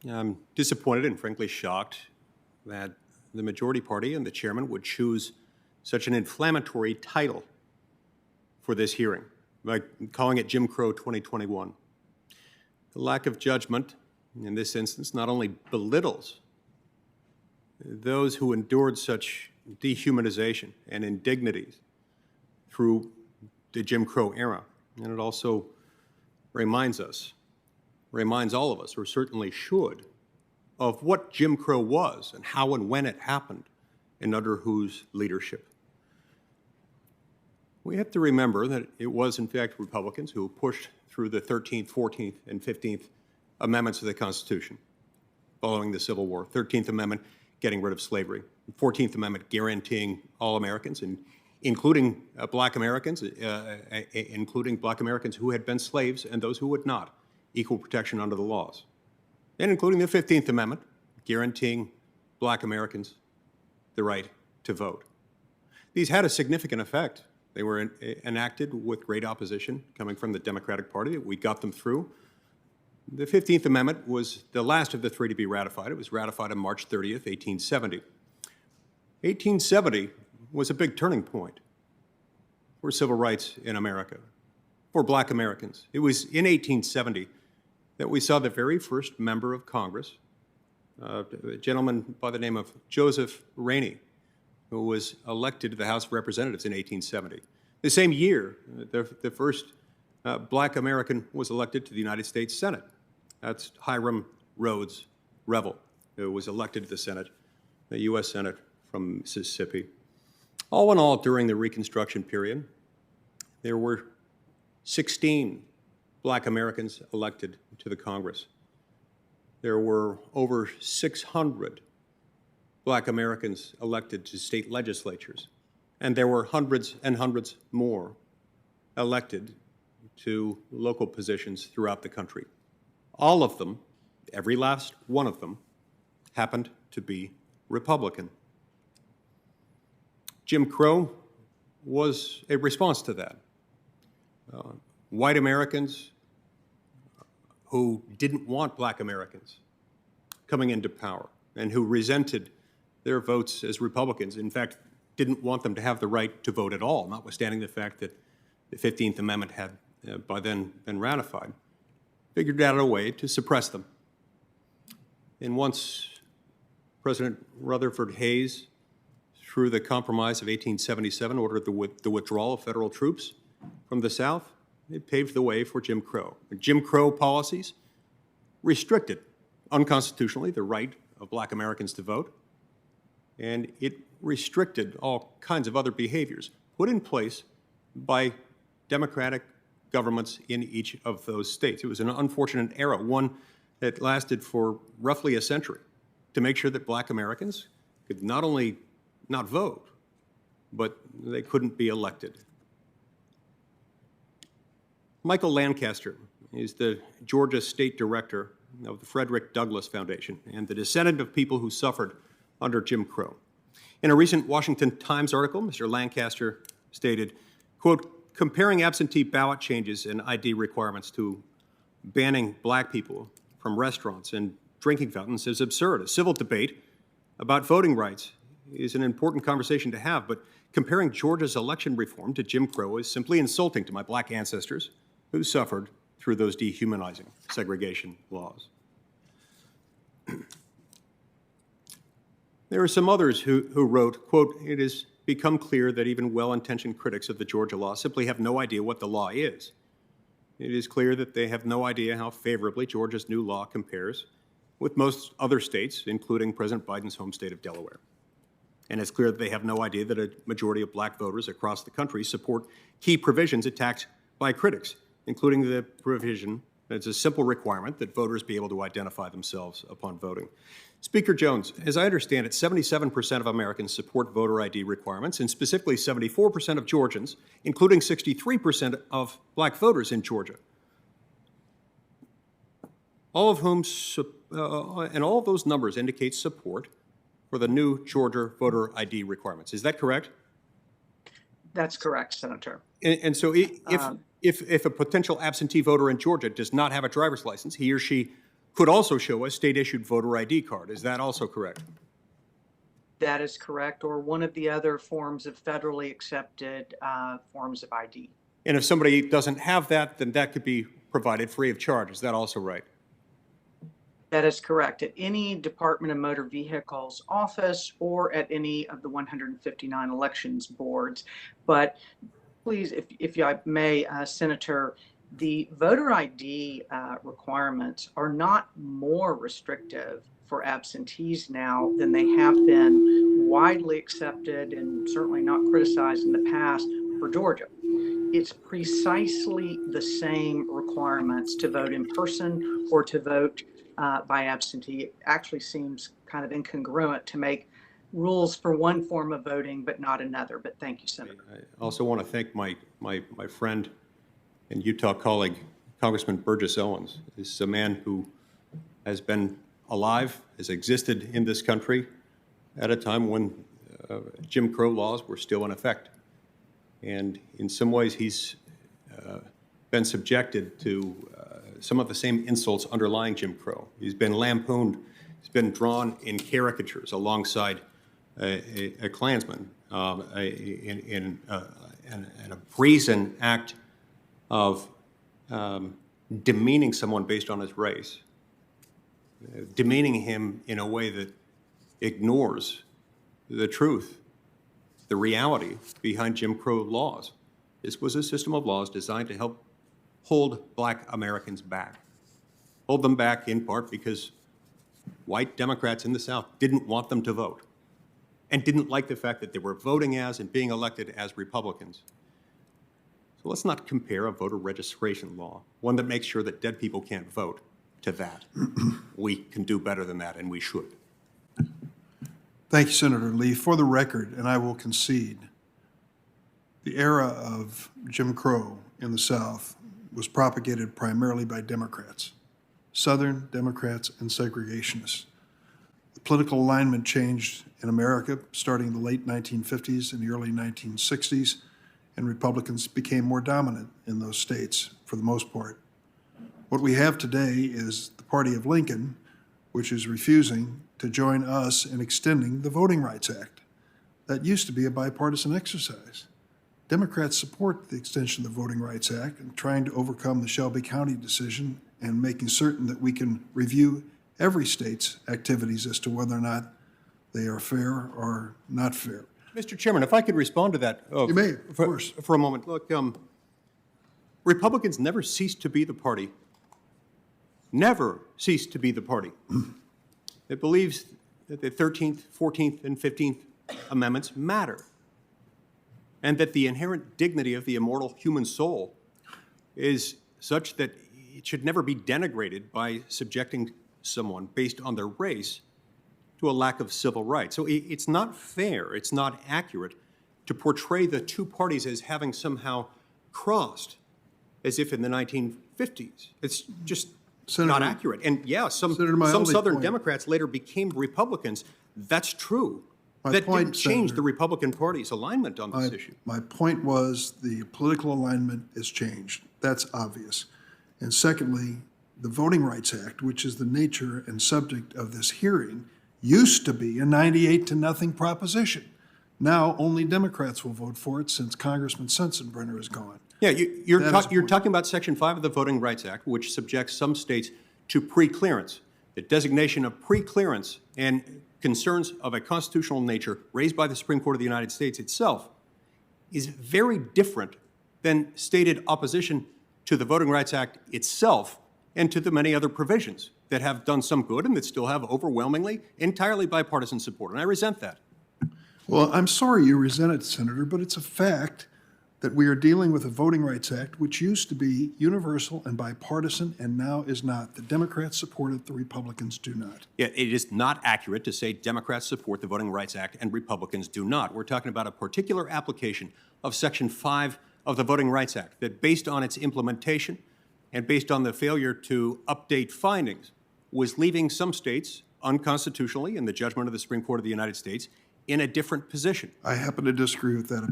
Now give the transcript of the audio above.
I'm disappointed and frankly shocked that the majority party and the chairman would choose such an inflammatory title for this hearing, by calling it Jim Crow 2021. The lack of judgment in this instance not only belittles those who endured such dehumanization and indignities through the Jim Crow era, and it also reminds all of us, or certainly should, of what Jim Crow was and how and when it happened and under whose leadership. We have to remember that it was, in fact, Republicans who pushed through the 13th, 14th, and 15th Amendments of the Constitution following the Civil War. 13th Amendment getting rid of slavery. 14th Amendment guaranteeing all Americans, and including black Americans who had been slaves and those who would not, equal protection under the laws. And including the 15th Amendment guaranteeing black Americans the right to vote. These had a significant effect. They were enacted with great opposition coming from the Democratic Party. We got them through. The 15th Amendment was the last of the three to be ratified. It was ratified on March 30th, 1870. 1870 was a big turning point for civil rights in America, for black Americans. It was in 1870 that we saw the very first member of Congress, a gentleman by the name of Joseph Rainey, who was elected to the House of Representatives in 1870. The same year, the first black American was elected to the United States Senate. That's Hiram Rhodes Revel, who was elected to the Senate, the U.S. Senate from Mississippi. All in all, during the Reconstruction period, there were 16 black Americans elected to the Congress. There were over 600 black Americans elected to state legislatures, and there were hundreds and hundreds more elected to local positions throughout the country. All of them, every last one of them, happened to be Republican. Jim Crow was a response to that. White Americans who didn't want black Americans coming into power and who resented their votes as Republicans, in fact, didn't want them to have the right to vote at all, notwithstanding the fact that the 15th Amendment had by then been ratified, figured out a way to suppress them. And once President Rutherford Hayes, through the Compromise of 1877, ordered the withdrawal of federal troops from the South, it paved the way for Jim Crow. Jim Crow policies restricted unconstitutionally the right of black Americans to vote, and it restricted all kinds of other behaviors put in place by Democratic governments in each of those states. It was an unfortunate era, one that lasted for roughly a century, to make sure that black Americans could not only not vote, but they couldn't be elected. Michael Lancaster is the Georgia State Director of the Frederick Douglass Foundation and the descendant of people who suffered under Jim Crow. In a recent Washington Times article, Mr. Lancaster stated, quote, "Comparing absentee ballot changes and ID requirements to banning black people from restaurants and drinking fountains is absurd. A civil debate about voting rights is an important conversation to have, but comparing Georgia's election reform to Jim Crow is simply insulting to my black ancestors who suffered through those dehumanizing segregation laws." There are some others who wrote, quote, "It has become clear that even well-intentioned critics of the Georgia law simply have no idea what the law is. It is clear that they have no idea how favorably Georgia's new law compares with most other states, including President Biden's home state of Delaware. And it's clear that they have no idea that a majority of black voters across the country support key provisions attacked by critics, including the provision that it's a simple requirement that voters be able to identify themselves upon voting." Speaker Jones, as I understand it, 77% of Americans support voter ID requirements, and specifically 74% of Georgians, including 63% of black voters in Georgia, all of whom, and all of those numbers indicate support for the new Georgia voter ID requirements. Is that correct? That's correct, Senator. And so if a potential absentee voter in Georgia does not have a driver's license, he or she could also show a state-issued voter ID card. Is that also correct? That is correct, or one of the other forms of federally accepted forms of ID. And if somebody doesn't have that, then that could be provided free of charge. Is that also right? That is correct. At any Department of Motor Vehicles office or at any of the 159 elections boards. But please, if I may, Senator, the voter ID requirements are not more restrictive for absentees now than they have been widely accepted and certainly not criticized in the past for Georgia. It's precisely the same requirements to vote in person or to vote by absentee. It actually seems kind of incongruent to make rules for one form of voting but not another. But thank you, Senator. I also want to thank my friend and Utah colleague, Congressman Burgess Owens. This is a man who has been alive, has existed in this country at a time when Jim Crow laws were still in effect. And in some ways, he's been subjected to some of the same insults underlying Jim Crow. He's been lampooned. He's been drawn in caricatures alongside a Klansman in a brazen act of demeaning someone based on his race, demeaning him in a way that ignores the truth, the reality behind Jim Crow laws. This was a system of laws designed to help hold Black Americans back. Hold them back in part because white Democrats in the South didn't want them to vote and didn't like the fact that they were voting as and being elected as Republicans. So let's not compare a voter registration law, one that makes sure that dead people can't vote, to that. We can do better than that, and we should. Thank you, Senator Lee. For the record, and I will concede, the era of Jim Crow in the South was propagated primarily by Democrats, Southern Democrats and segregationists. The political alignment changed in America starting in the late 1950s and the early 1960s, and Republicans became more dominant in those states for the most part. What we have today is the party of Lincoln, which is refusing to join us in extending the Voting Rights Act. That used to be a bipartisan exercise. Democrats support the extension of the Voting Rights Act and trying to overcome the Shelby County decision and making certain that we can review every state's activities as to whether or not they are fair or not fair. Mr. Chairman, if I could respond to that. You may, of course. For a moment. Look, Republicans never ceased to be the party, never ceased to be the party that believes that the 13th, 14th, and 15th Amendments matter, and that the inherent dignity of the immortal human soul is such that it should never be denigrated by subjecting someone based on their race to a lack of civil rights. So it's not fair, it's not accurate to portray the two parties as having somehow crossed as if in the 1950s. It's just not accurate. And yeah, some Southern Democrats later became Republicans. That's true. That didn't change the Republican Party's alignment on this issue. My point was the political alignment has changed. That's obvious. And secondly, the Voting Rights Act, which is the nature and subject of this hearing, used to be a 98-0 proposition. Now only Democrats will vote for it since Congressman Sensenbrenner is gone. Yeah, you're talking about Section 5 of the Voting Rights Act, which subjects some states to pre-clearance. The designation of pre-clearance and concerns of a constitutional nature raised by the Supreme Court of the United States itself is very different than stated opposition to the Voting Rights Act itself and to the many other provisions that have done some good and that still have overwhelmingly, entirely bipartisan support. And I resent that. Well, I'm sorry you resent it, Senator, but it's a fact that we are dealing with a Voting Rights Act which used to be universal and bipartisan and now is not. The Democrats support it, the Republicans do not. Yeah, it is not accurate to say Democrats support the Voting Rights Act and Republicans do not. We're talking about a particular application of Section 5 of the Voting Rights Act that, based on its implementation and based on the failure to update findings, was leaving some states unconstitutionally, in the judgment of the Supreme Court of the United States, in a different position. I happen to disagree with that.